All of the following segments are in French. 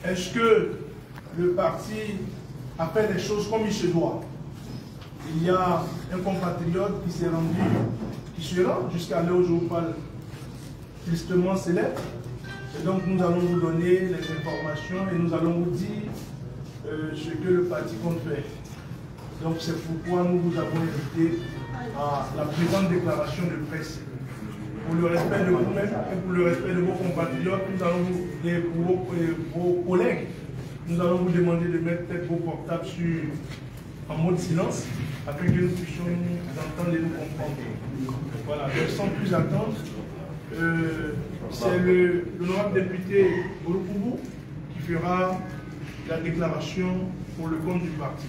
est-ce que le parti a fait les choses comme il se doit? Il y a un compatriote qui s'est rendu, qui se rend jusqu'à l'heure où je vous parle, tristement célèbre. Et donc nous allons vous donner les informations et nous allons vous dire ce que le parti compte faire. Donc c'est pourquoi nous vous avons invité à la présente déclaration de presse. Pour le respect de vous-même et pour le respect de vos compatriotes, nous allons vous, et pour vos collègues, nous allons vous demander de mettre peut-être vos portables en mode silence afin que nous puissions nous entendre et nous comprendre. Voilà, donc sans plus attendre, c'est l'honorable député Olopoubou qui fera la déclaration pour le compte du parti.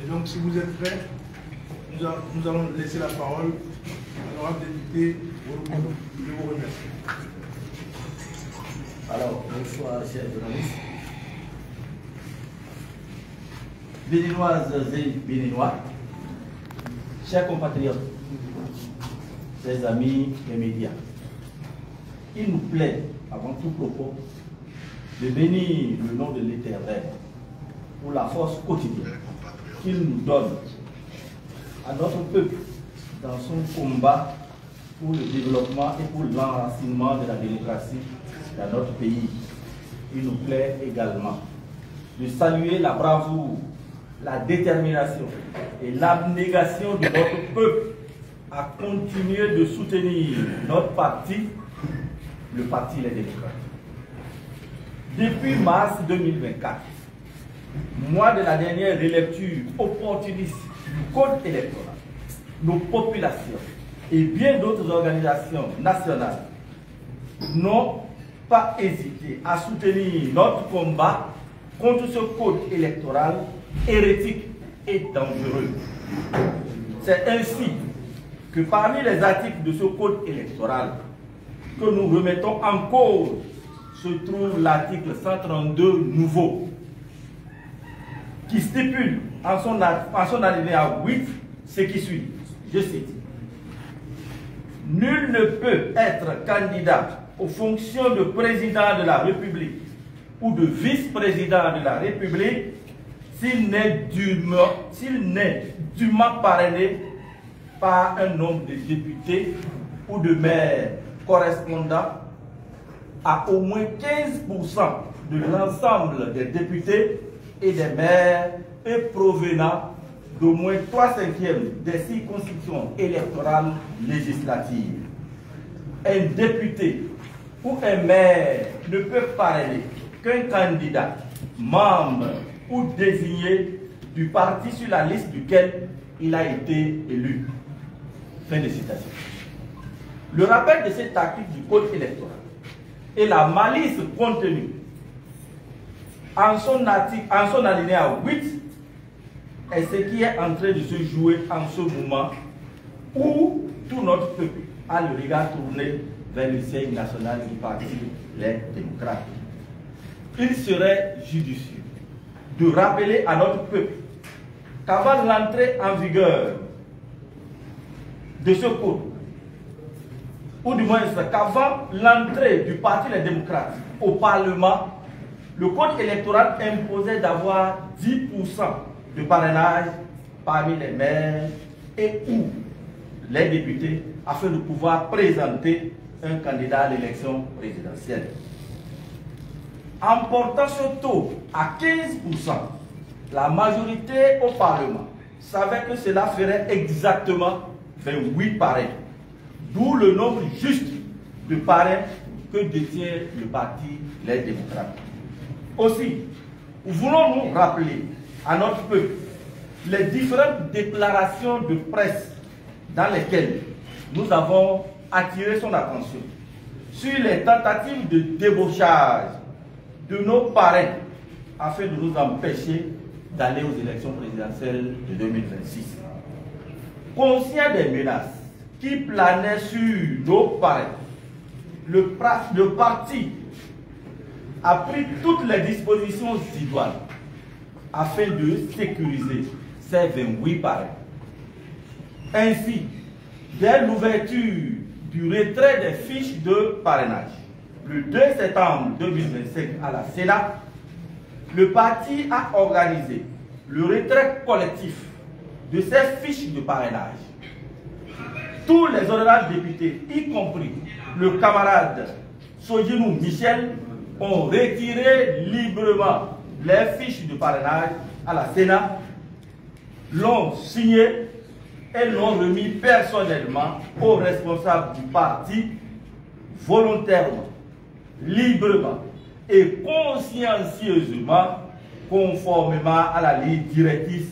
Et donc, si vous êtes prêts, nous allons laisser la parole à l'honorable député Olopoubou. Je vous remercie. Alors, bonsoir, chers journalistes. Béninoises et Béninois, chers compatriotes, chers amis des médias, il nous plaît, avant tout propos, de bénir le nom de l'Éternel pour la force quotidienne qu'il nous donne à notre peuple dans son combat pour le développement et pour l'enracinement de la démocratie dans notre pays. Il nous plaît également de saluer la bravoure, la détermination et l'abnégation de notre peuple à continuer de soutenir notre parti, le Parti Les Démocrates. Depuis mars 2024, mois de la dernière relecture opportuniste du Code électoral, nos populations et bien d'autres organisations nationales n'ont pas hésité à soutenir notre combat contre ce code électoral hérétique et dangereux. C'est ainsi que parmi les articles de ce code électoral que nous remettons en cause se trouve l'article 132 nouveau qui stipule en son alinéa 8 ce qui suit. Je cite: nul ne peut être candidat aux fonctions de président de la République ou de vice-président de la République s'il n'est dûment parrainé par un nombre de députés ou de maires correspondant à au moins 15% de l'ensemble des députés et des maires et provenant d'au moins 3/5 des circonscriptions électorales législatives. Un député ou un maire ne peut parrainer qu'un candidat, membre ou désigné du parti sur la liste duquel il a été élu. Fin de citation. Le rappel de cet article du Code électoral et la malice contenue en son alinéa 8 est ce qui est en train de se jouer en ce moment où tout notre peuple a le regard tourné vers le siège national du Parti Les Démocrates. Il serait judicieux de rappeler à notre peuple qu'avant l'entrée en vigueur de ce code, ou du moins qu'avant l'entrée du Parti Les Démocrates au Parlement, le code électoral imposait d'avoir 10% de parrainage parmi les maires et ou les députés afin de pouvoir présenter un candidat à l'élection présidentielle. En portant ce taux à 15%, la majorité au Parlement savait que cela ferait exactement 28 parrains, d'où le nombre juste de parrains que détient le Parti Les Démocrates. Aussi, voulons-nous rappeler à notre peuple les différentes déclarations de presse dans lesquelles nous avons attiré son attention sur les tentatives de débauchage de nos parrains afin de nous empêcher d'aller aux élections présidentielles de 2026. Conscient des menaces qui planaient sur nos parrains, le parti a pris toutes les dispositions idoines afin de sécuriser ces 28 parrains. Ainsi, dès l'ouverture du retrait des fiches de parrainage, le 2 septembre 2025 à la Sénat, le parti a organisé le retrait collectif de ses fiches de parrainage. Tous les honorables députés, y compris le camarade Sojinou Michel, ont retiré librement les fiches de parrainage à la Sénat, l'ont signé et l'ont remis personnellement aux responsables du parti volontairement, librement et consciencieusement, conformément à la ligne directrice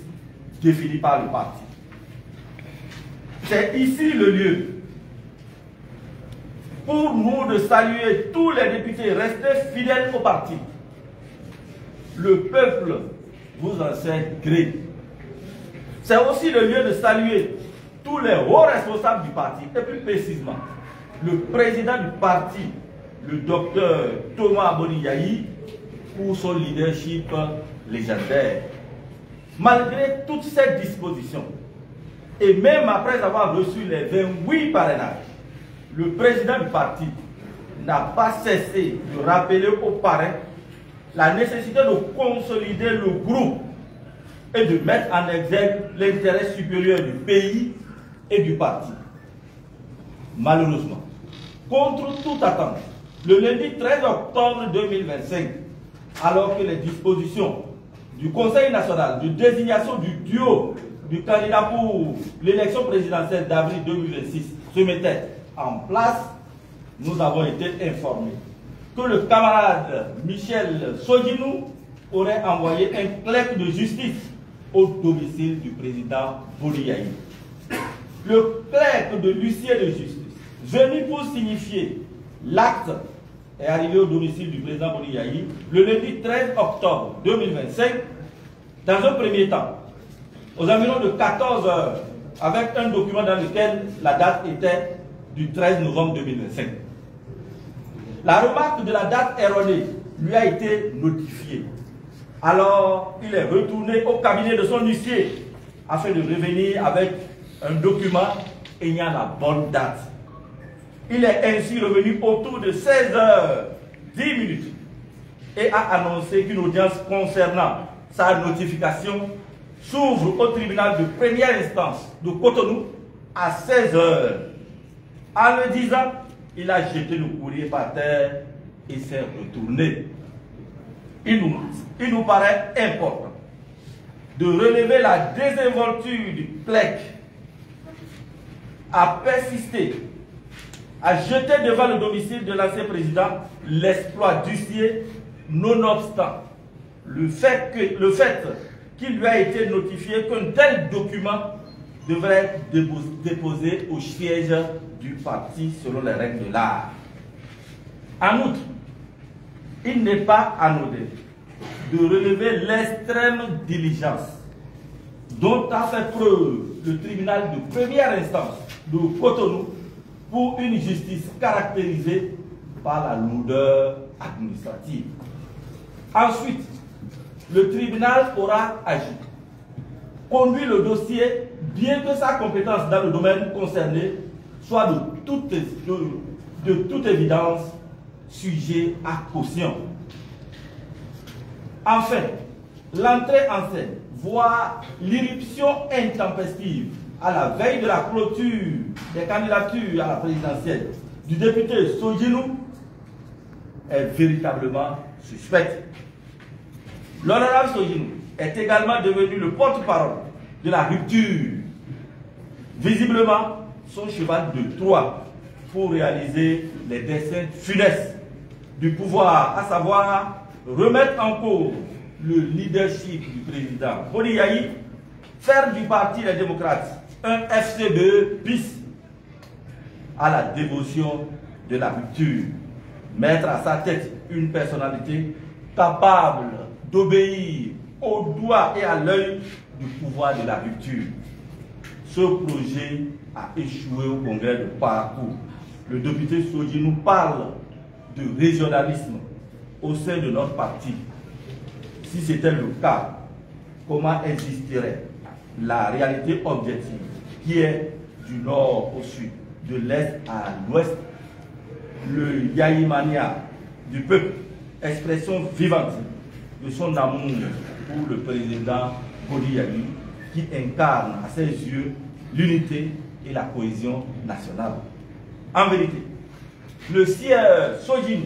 définie par le parti. C'est ici le lieu pour nous de saluer tous les députés restés fidèles au parti. Le peuple vous en sait gré. C'est aussi le lieu de saluer tous les hauts responsables du parti, et plus précisément le président du parti, le docteur Thomas Boniyayi, pour son leadership légendaire. Malgré toutes ces dispositions, et même après avoir reçu les 28 parrainages, le président du parti n'a pas cessé de rappeler aux parrains la nécessité de consolider le groupe et de mettre en exergue l'intérêt supérieur du pays et du parti. Malheureusement, contre toute attente, le lundi 13 octobre 2025, alors que les dispositions du Conseil national de désignation du duo du candidat pour l'élection présidentielle d'avril 2026 se mettaient en place, nous avons été informés que le camarade Michel Sojinou aurait envoyé un clerc de justice au domicile du président Boniyayi. Le clerc de l'huissier de justice, venu pour signifier l'acte, est arrivé au domicile du président Boniyayi le lundi 13 octobre 2025, dans un premier temps, aux environs de 14 heures, avec un document dans lequel la date était du 13 novembre 2025. La remarque de la date erronée lui a été notifiée. Alors, il est retourné au cabinet de son huissier afin de revenir avec un document ayant la bonne date. Il est ainsi revenu autour de 16h10 et a annoncé qu'une audience concernant sa notification s'ouvre au tribunal de première instance de Cotonou à 16h. En le disant, il a jeté le courrier par terre et s'est retourné. Il nous paraît important de relever la désinvolture du PLEC à persister, à jeter devant le domicile de l'ancien président l'exploit d'huissier, nonobstant le fait qu'il lui a été notifié qu'un tel document devrait être déposé au siège du parti selon les règles de l'art. En outre, il n'est pas anodin de relever l'extrême diligence dont a fait preuve le tribunal de première instance de Cotonou pour une justice caractérisée par la lourdeur administrative. Ensuite, le tribunal aura agi, conduit le dossier, bien que sa compétence dans le domaine concerné soit de toute évidence sujet à caution. Enfin, l'entrée en scène, voire l'irruption intempestive à la veille de la clôture des candidatures à la présidentielle du député Sojinou est véritablement suspecte. L'honorable Sojinou est également devenu le porte-parole de la rupture. Visiblement, son cheval de Troie pour réaliser les desseins funestes du pouvoir, à savoir remettre en cause le leadership du président Boniyayi, faire du parti Les Démocrates un FCBE bis à la dévotion de la rupture, mettre à sa tête une personnalité capable d'obéir au doigt et à l'œil du pouvoir de la rupture. Ce projet a échoué au congrès de Parcours. Le député Soji nous parle de régionalisme au sein de notre parti. Si c'était le cas, comment existerait la réalité objective qui est du nord au sud, de l'est à l'ouest? le Yaïmania du peuple, expression vivante de son amour pour le président Bodi Yayi, qui incarne à ses yeux l'unité et la cohésion nationale. En vérité, le sieur Sojin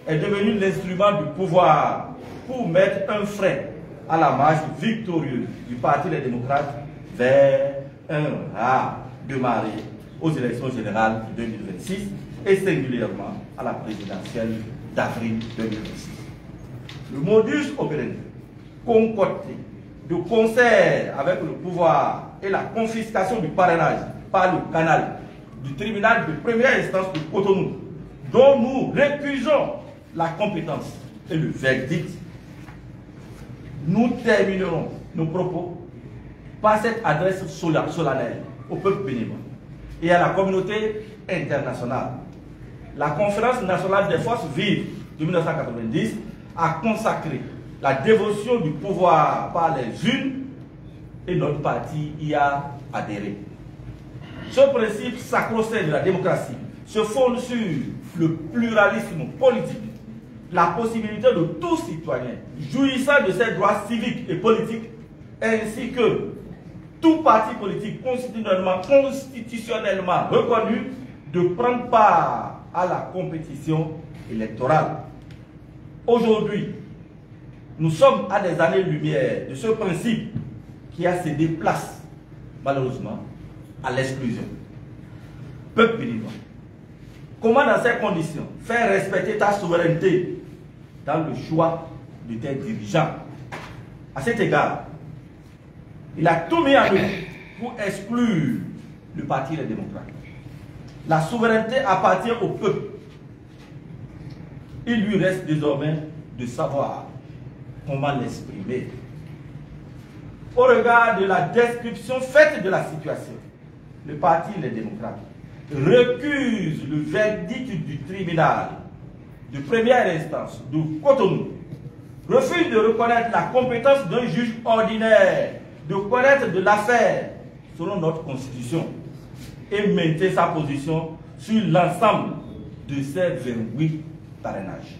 est devenu l'instrument du pouvoir pour mettre un frein à la marche victorieuse du Parti des démocrates vers un rare démarré aux élections générales de 2026 et singulièrement à la présidentielle d'avril 2026. Le modus operandi concocté de concert avec le pouvoir et la confiscation du parrainage par le canal du tribunal de première instance de Cotonou, dont nous récusons la compétence et le verdict, nous terminerons nos propos par cette adresse solennelle au peuple béninois et à la communauté internationale. La Conférence nationale des forces vives de 1990 a consacré la dévotion du pouvoir par les unes et notre parti y a adhéré. Ce principe sacro-saint de la démocratie se fonde sur le pluralisme politique, la possibilité de tout citoyen jouissant de ses droits civiques et politiques, ainsi que tout parti politique constitutionnellement reconnu de prendre part à la compétition électorale. Aujourd'hui, nous sommes à des années-lumière de ce principe qui a cédé place, malheureusement, à l'exclusion. Peuple béninois, comment dans ces conditions faire respecter ta souveraineté dans le choix de tes dirigeants? À cet égard, il a tout mis en œuvre pour exclure le Parti des démocrates. La souveraineté appartient au peuple. Il lui reste désormais de savoir comment l'exprimer. Au regard de la description faite de la situation, le Parti des démocrates récuse le verdict du tribunal de première instance de Cotonou, refuse de reconnaître la compétence d'un juge ordinaire de connaître de l'affaire selon notre constitution et maintient sa position sur l'ensemble de ces 28 parrainages.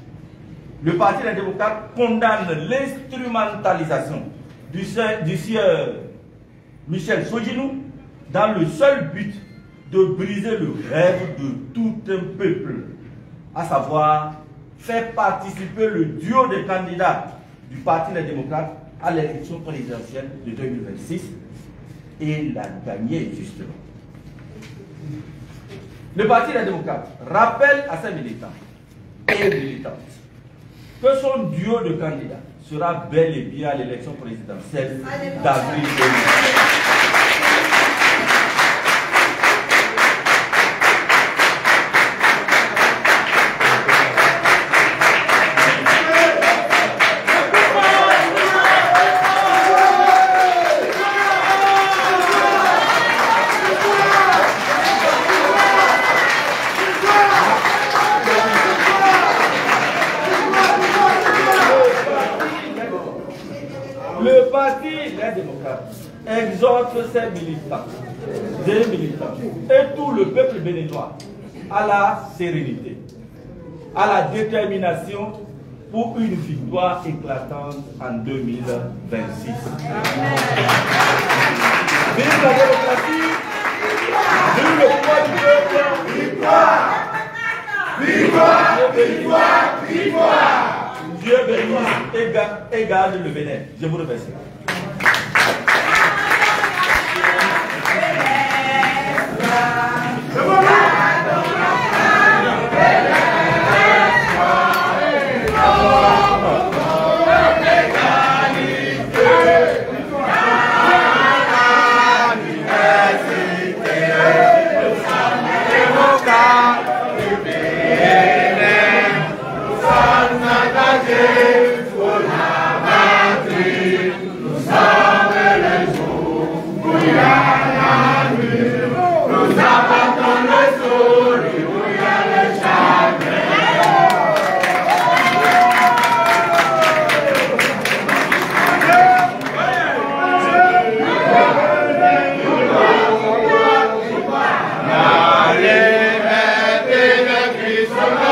Le Parti des démocrates condamne l'instrumentalisation du sieur Michel Sodjinou dans le seul but de briser le rêve de tout un peuple, à savoir faire participer le duo des candidats du Parti des démocrates à l'élection présidentielle de 2026 et la gagner justement. Le Parti des démocrates rappelle à ses militants et militantes que son duo de candidats sera bel et bien à l'élection présidentielle d'avril 2026. Le Parti des démocrates exhorte ses militants, des militants et tout le peuple béninois à la sérénité, à la détermination pour une victoire éclatante en 2026. Vive la démocratie, vive le pouvoir du peuple, victoire! Victoire! Victoire! Victoire! Dieu bénisse et garde le Bénin. Je vous remercie. Allez, mettez le Christ.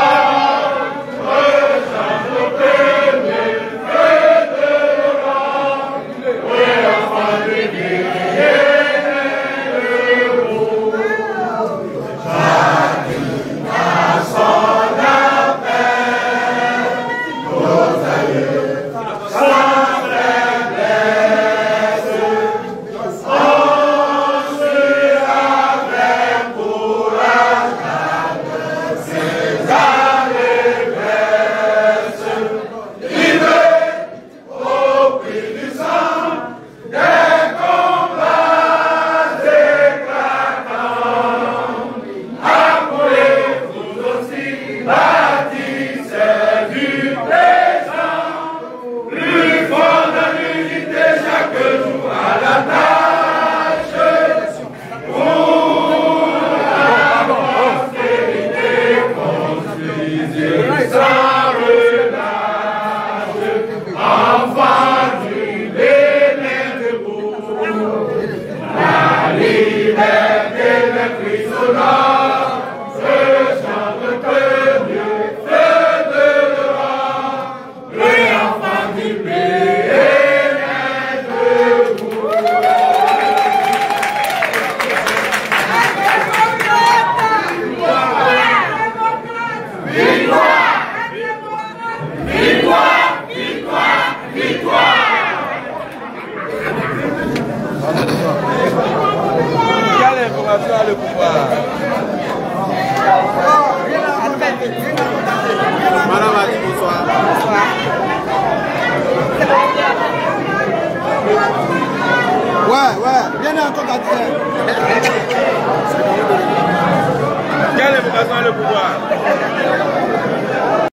Quelle évocation a le pouvoir?